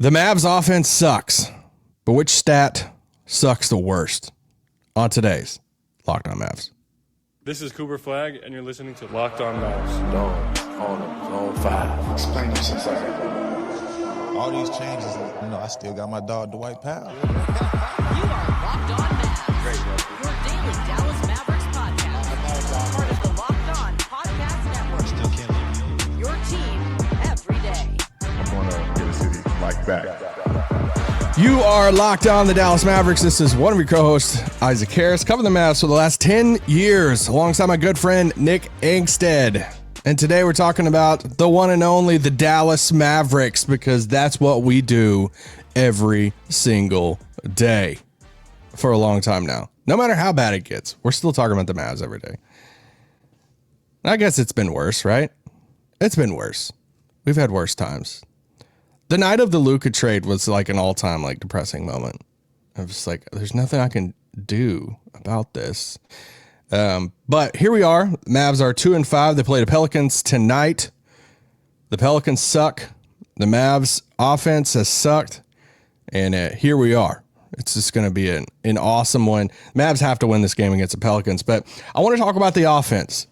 The Mavs offense sucks, but which stat sucks the worst on today's Locked On Mavs? This is Cooper Flagg, and you're listening to Locked On Mavs. Dog, corner, zone 5. Explain yourself. All these changes, I still got my dog Dwight Powell. You are Locked On Mavs. Great, Your daily Dallas Mavericks podcast. Part of the Locked On Podcast Network. Still can't leave. Your team every day. I'm going to get a city like that. You are locked on the Dallas Mavericks. This is one of your co-hosts, Isaac Harris, covering the Mavs for the last 10 years alongside my good friend, Nick Angstead. And today we're talking about the one and only, the Dallas Mavericks, because that's what we do every single day for a long time now. No matter how bad it gets, we're still talking about the Mavs every day. I guess it's been worse, right? It's been worse. We've had worse times. The night of the Luka trade was like an all-time like depressing moment. I was just like, there's nothing I can do about this. But here we are. Mavs are 2-5. They play the Pelicans tonight. The Pelicans suck. The Mavs offense has sucked. And here we are. It's just going to be an awesome one. Mavs have to win this game against the Pelicans. But I want to talk about the offense.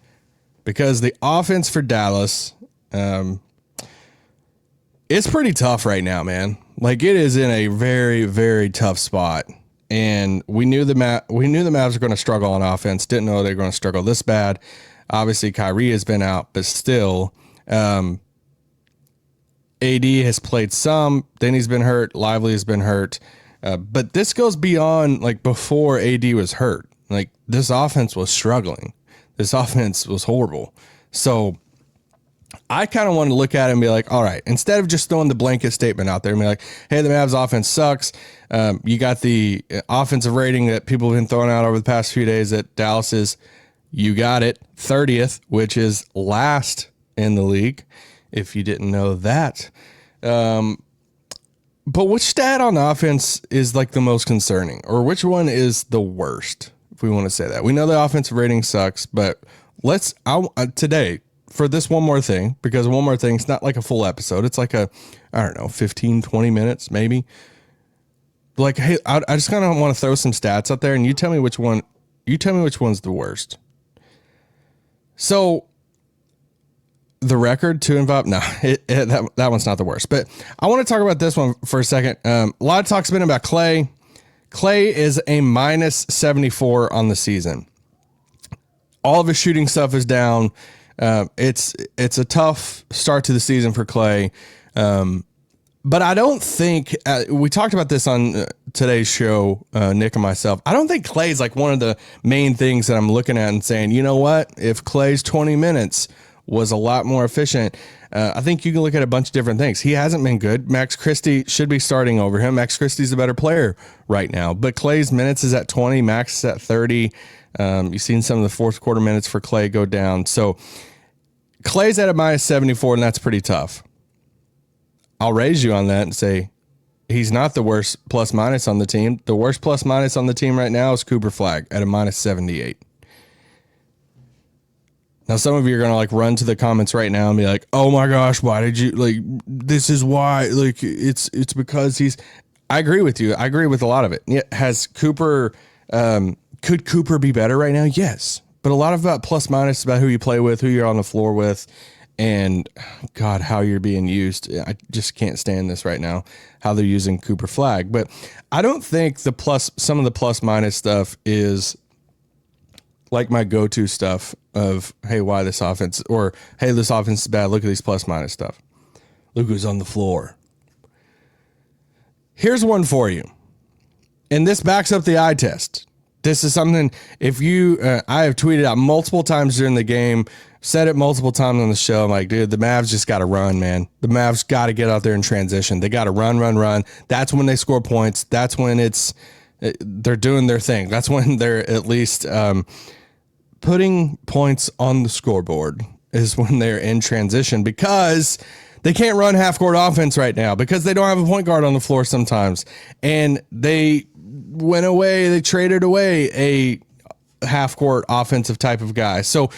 Because the offense for Dallas, it's pretty tough right now, man. Like, it is in a very, very tough spot. And we knew the Mavs were going to struggle on offense. Didn't know they were going to struggle this bad. Obviously, Kyrie has been out, but still, AD has played some. Then he's been hurt. Lively has been hurt. But this goes beyond like before AD was hurt. Like, this offense was struggling. This offense was horrible. So I kind of wanted to look at it and be like, all right, instead of just throwing the blanket statement out there and be like, hey, the Mavs offense sucks. You got the offensive rating that people have been throwing out over the past few days that Dallas is, you got it, 30th, which is last in the league, if you didn't know that. But which stat on offense is like the most concerning, or which one is the worst, if we want to say that? We know the offensive rating sucks, but today, for this one more thing, because one more thing, it's not like a full episode. It's like 15, 20 minutes, maybe. Like, hey, I just kind of want to throw some stats out there and you tell me which one's the worst. So the record 2-5, no, that one's not the worst, but I want to talk about this one for a second. A lot of talk's been about Klay. Klay is a minus 74 on the season. All of his shooting stuff is down. It's a tough start to the season for Klay. But I don't think, we talked about this on today's show, Nick and myself. I don't think Klay's like one of the main things that I'm looking at and saying, you know what, if Klay's 20 minutes was a lot more efficient, I think you can look at a bunch of different things. He hasn't been good. Max Christie should be starting over him. Max Christie's a better player right now, but Klay's minutes is at 20, Max is at 30. You've seen some of the fourth quarter minutes for Klay go down. So Klay's at a minus 74, and that's pretty tough. I'll raise you on that and say he's not the worst plus minus on the team. The worst plus minus on the team right now is Cooper Flagg at a minus 78. Now, some of you are going to like run to the comments right now and be like, oh my gosh, why did you like, this is why, like, it's because I agree with you. I agree with a lot of it. Yeah, has Cooper, could Cooper be better right now? Yes. But a lot of about plus minus about who you play with, who you're on the floor with, and God, how you're being used. I just can't stand this right now, how they're using Cooper Flagg. But I don't think some of the plus minus stuff is like my go-to stuff of, hey, why this offense, or hey, this offense is bad. Look at these plus minus stuff. Look who's on the floor. Here's one for you. And this backs up the eye test. This is something, if you, I have tweeted out multiple times during the game, said it multiple times on the show. I'm like, dude, the Mavs just got to run, man. The Mavs got to get out there and transition. They got to run. That's when they score points. That's when they're doing their thing. That's when they're at least putting points on the scoreboard, is when they're in transition, because they can't run half-court offense right now because they don't have a point guard on the floor sometimes. And they traded away a half-court offensive type of guy. So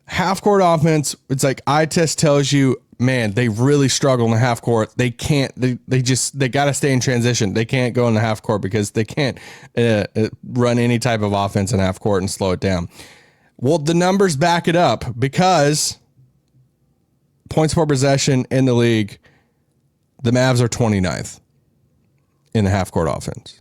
half-court offense, it's like eye test tells you man, they really struggle in the half court. They can't, they got to stay in transition. They can't go in the half court because they can't run any type of offense in half court and slow it down. Well, the numbers back it up because points per possession in the league, the Mavs are 29th in the half court offense.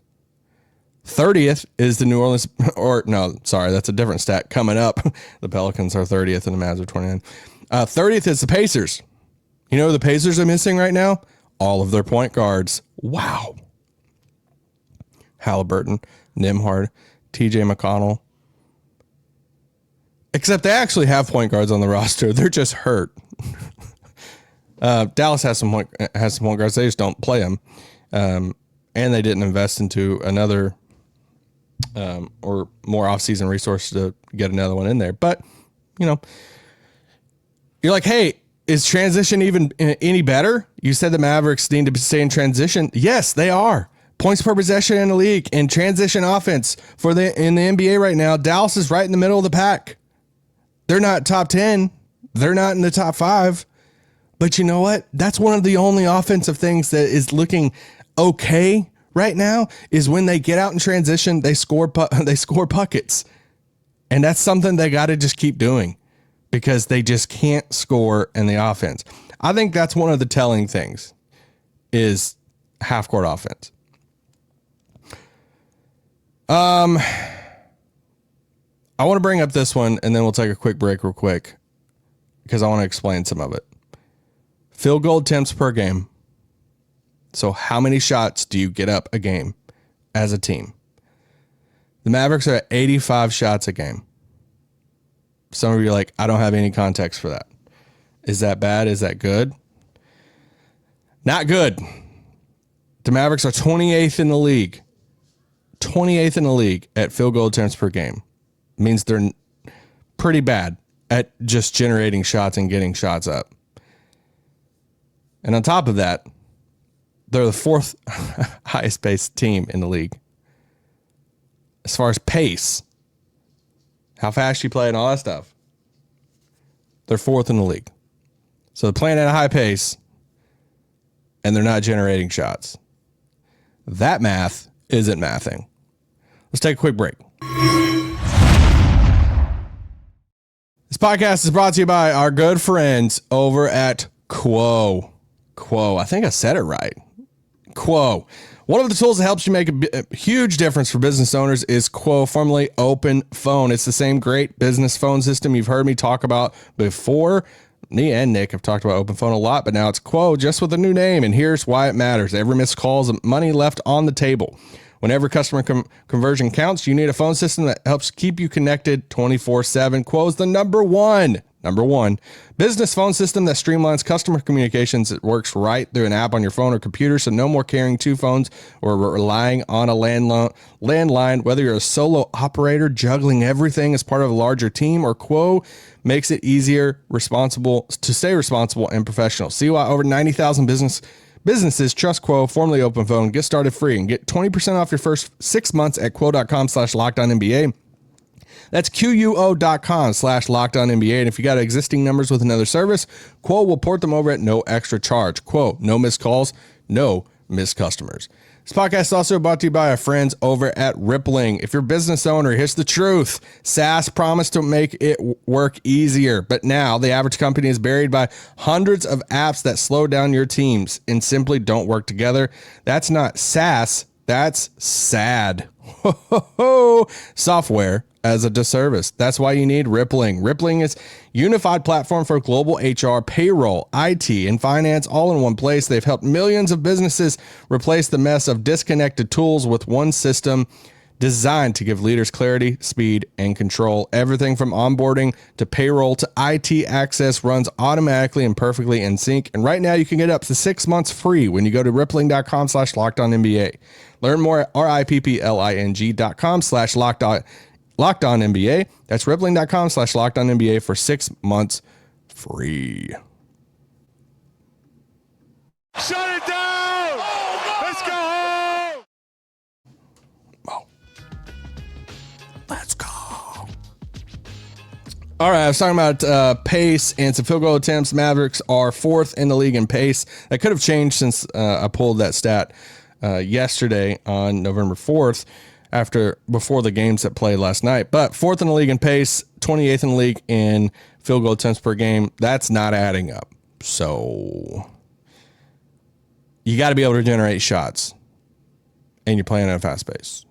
30th is the New Orleans, or no, sorry, that's a different stat coming up. The Pelicans are 30th and the Mavs are 29th. 30th is the Pacers. You know who the Pacers are missing right now? All of their point guards. Wow. Halliburton, Nembhard, TJ McConnell. Except they actually have point guards on the roster. They're just hurt. Dallas has some point guards. They just don't play them. And they didn't invest into another or more off-season resource to get another one in there. But, you know, you're like, hey, is transition even any better? You said the Mavericks need to stay in transition. Yes, they are. Points per possession in the league and transition offense in the NBA right now. Dallas is right in the middle of the pack. They're not top 10. They're not in the top 5. But you know what? That's one of the only offensive things that is looking okay right now is when they get out in transition, they score buckets. And that's something they got to just keep doing because they just can't score in the offense. I think that's one of the telling things is half court offense. I want to bring up this one and then we'll take a quick break real quick because I want to explain some of it. Field goal attempts per game. So how many shots do you get up a game as a team? The Mavericks are at 85 shots a game. Some of you are like, I don't have any context for that. Is that bad? Is that good? Not good. The Mavericks are 28th in the league. 28th in the league at field goal attempts per game. Means they're pretty bad at just generating shots and getting shots up. And on top of that, they're the 4th highest paced team in the league. As far as pace, how fast you play and all that stuff, they're 4th in the league. So they're playing at a high pace and they're not generating shots. That math isn't mathing. Let's take a quick break. This podcast is brought to you by our good friends over at Quo. Quo. I think I said it right. Quo. One of the tools that helps you make a huge difference for business owners is Quo, formerly Open Phone. It's the same great business phone system you've heard me talk about before. Me and Nick have talked about Open Phone a lot, but now it's Quo just with a new name, and here's why it matters. Every missed call is money left on the table. Whenever customer conversion counts, you need a phone system that helps keep you connected 24/7. Quo is the number one business phone system that streamlines customer communications. It works right through an app on your phone or computer, so no more carrying 2 phones or relying on a landline. Whether you're a solo operator juggling everything as part of a larger team, or Quo makes it easier to stay responsible and professional. See why over 90,000 businesses trust Quo, formerly Open Phone. Get started free and get 20% off your first 6 months at quo.com/LockedOnNBA. That's QUO.com/LockedOnNBA. And if you got existing numbers with another service, Quo will port them over at no extra charge. Quo, no missed calls, no missed customers. This podcast is also brought to you by our friends over at Rippling. If you're a business owner, here's the truth. SaaS promised to make it work easier, but now the average company is buried by hundreds of apps that slow down your teams and simply don't work together. That's not SaaS, that's sad. Software as a disservice. That's why you need Rippling. Rippling is unified platform for global HR, payroll, IT, and finance all in one place. They've helped millions of businesses replace the mess of disconnected tools with one system designed to give leaders clarity, speed, and control. Everything from onboarding to payroll to IT access runs automatically and perfectly in sync. And right now you can get up to 6 months free when you go to rippling.com/LockedOnNBA. Learn more at rippling.com/LockedOnNBA. That's rippling.com/LockedOnNBA for 6 months free. Shut it down! Let's go home! Oh. Let's go. All right, I was talking about pace and some field goal attempts. Mavericks are 4th in the league in pace. That could have changed since I pulled that stat yesterday on November 4th before the games that played last night. But 4th in the league in pace, 28th in the league in field goal attempts per game. That's not adding up. So you got to be able to generate shots, and you're playing at a fast pace.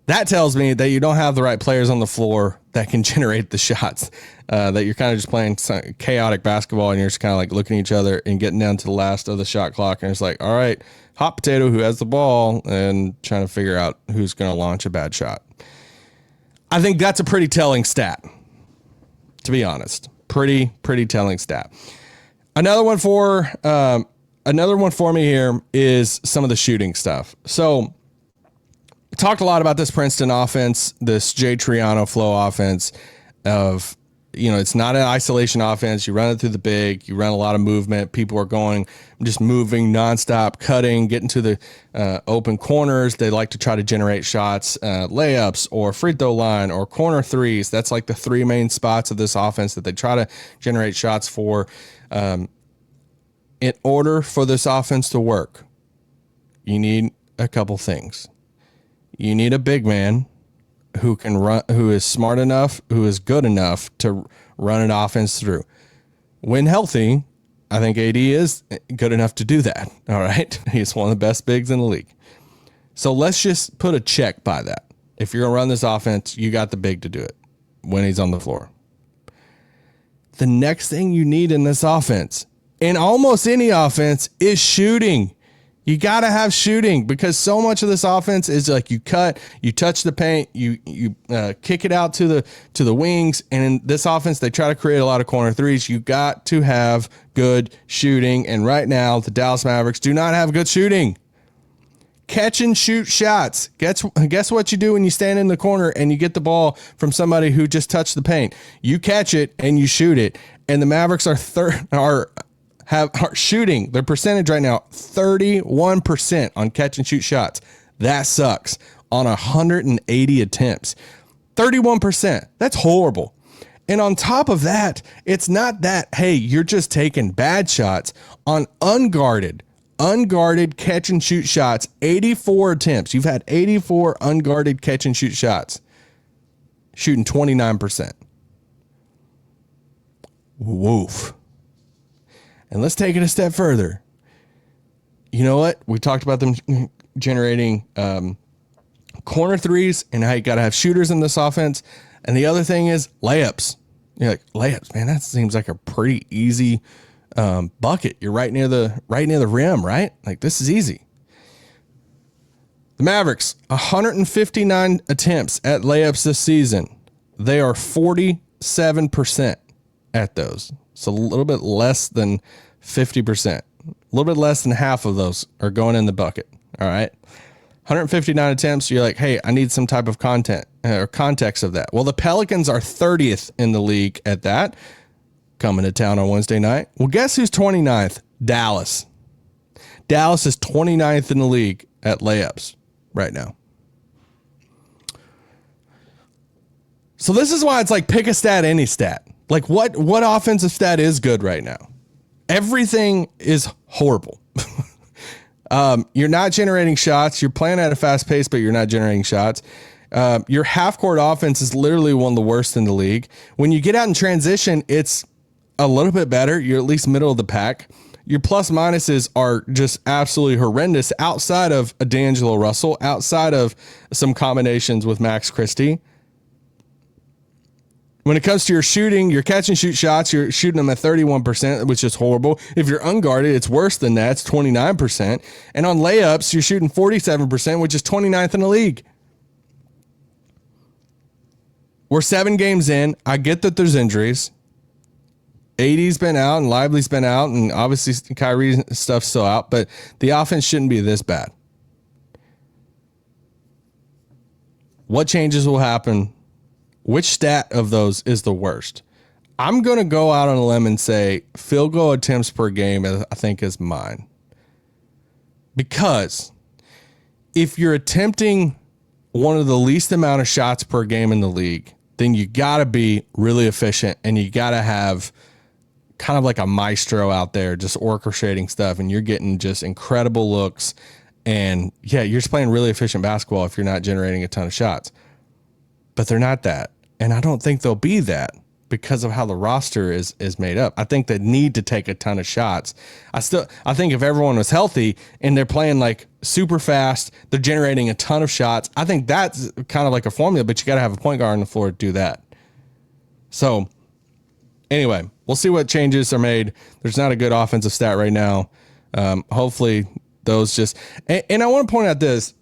That tells me that you don't have the right players on the floor that can generate the shots, that you're kind of just playing chaotic basketball, and you're just kind of like looking at each other and getting down to the last of the shot clock. And it's like, all right, hot potato, who has the ball, and trying to figure out who's going to launch a bad shot. I think that's a pretty telling stat, to be honest. Pretty telling stat. Another one for me here is some of the shooting stuff. So, talked a lot about this Princeton offense, this Jay Triano flow offense of, it's not an isolation offense. You run it through the big, you run a lot of movement. People are just moving nonstop, cutting, getting to the open corners. They like to try to generate shots, layups or free throw line or corner threes. That's like the 3 main spots of this offense that they try to generate shots for. In order for this offense to work, you need a couple things. You need a big man who can run, who is smart enough, who is good enough to run an offense through. When healthy, I think AD is good enough to do that. All right. He's one of the best bigs in the league. So let's just put a check by that. If you're going to run this offense, you got the big to do it when he's on the floor. The next thing you need in this offense, in almost any offense, is shooting. You got to have shooting, because so much of this offense is like you cut, you touch the paint, you kick it out to the wings. And in this offense, they try to create a lot of corner threes. You got to have good shooting. And right now, the Dallas Mavericks do not have good shooting. Catch and shoot shots. Guess what you do when you stand in the corner and you get the ball from somebody who just touched the paint? You catch it and you shoot it. And the Mavericks are shooting their percentage right now 31% on catch and shoot shots. That sucks on 180 attempts. 31%. That's horrible. And on top of that, it's not that, hey, you're just taking bad shots. On unguarded catch and shoot shots, 84 attempts. You've had 84 unguarded catch and shoot shots, shooting 29%. Woof. And let's take it a step further. You know what? We talked about them generating corner threes and how you got to have shooters in this offense. And the other thing is layups. You're like, layups, man, that seems like a pretty easy bucket. You're right near the rim, right? Like, this is easy. The Mavericks, 159 attempts at layups this season. They are 47% at those. So a little bit less than 50%. A little bit less than half of those are going in the bucket. All right. 159 attempts. You're like, hey, I need some type of content or context of that. Well, the Pelicans are 30th in the league at that. Coming to town on Wednesday night. Well, guess who's 29th? Dallas. Dallas is 29th in the league at layups right now. So this is why it's like, pick a stat, any stat. Like, what offensive stat is good right now? Everything is horrible. You're not generating shots. You're playing at a fast pace, but you're not generating shots. Your half-court offense is literally one of the worst in the league. When you get out in transition, it's a little bit better. You're at least middle of the pack. Your plus minuses are just absolutely horrendous outside of a D'Angelo Russell, outside of some combinations with Max Christie. When it comes to your shooting, your catch and shoot shots, you're shooting them at 31%, which is horrible. If you're unguarded, it's worse than that. It's 29%. And on layups, you're shooting 47%, which is 29th in the league. We're 7 games in. I get that there's injuries. AD's been out and Lively's been out, and obviously Kyrie stuff's still out, but the offense shouldn't be this bad. What changes will happen? Which stat of those is the worst? I'm going to go out on a limb and say field goal attempts per game, I think, is mine. Because if you're attempting one of the least amount of shots per game in the league, then you got to be really efficient and you got to have kind of like a maestro out there just orchestrating stuff, and you're getting just incredible looks. And yeah, you're just playing really efficient basketball if you're not generating a ton of shots. But they're not that. And I don't think they'll be that because of how the roster is made up. I think they need to take a ton of shots. I think if everyone was healthy and they're playing like super fast, they're generating a ton of shots, I think that's kind of like a formula, but you got to have a point guard on the floor to do that. So anyway, we'll see what changes are made. There's not a good offensive stat right now. Hopefully those just, and I want to point out this,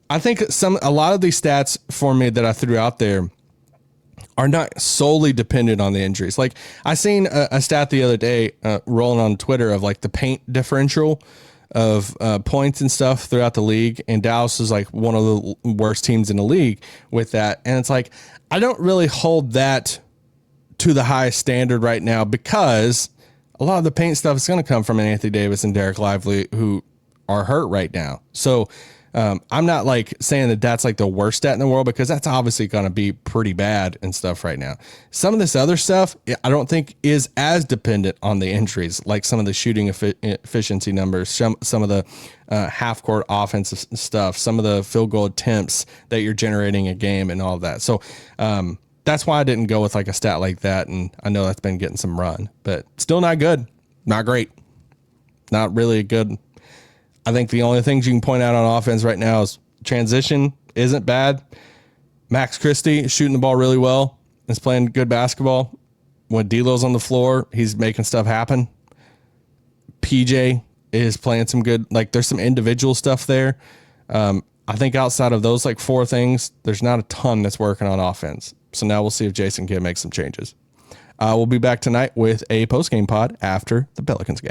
I think a lot of these stats for me that I threw out there are not solely dependent on the injuries. Like I seen a stat the other day rolling on Twitter of like the paint differential of points and stuff throughout the league. And Dallas is like one of the worst teams in the league with that. And it's like, I don't really hold that to the highest standard right now because a lot of the paint stuff is going to come from Anthony Davis and Dereck Lively, who are hurt right now. So I'm not like saying that that's like the worst stat in the world, because that's obviously going to be pretty bad and stuff right now. Some of this other stuff, I don't think is as dependent on the injuries, like some of the shooting efficiency numbers, some of the half court offensive stuff, some of the field goal attempts that you're generating a game and all that. So that's why I didn't go with like a stat like that. And I know that's been getting some run, but still not good, not great, not really good. I think the only things you can point out on offense right now is transition isn't bad. Max Christie is shooting the ball really well. Is playing good basketball. When D'Lo's on the floor, he's making stuff happen. PJ is playing some good, like there's some individual stuff there. I think outside of those like four things, there's not a ton that's working on offense. So now we'll see if Jason can make some changes. We'll be back tonight with a post-game pod after the Pelicans game.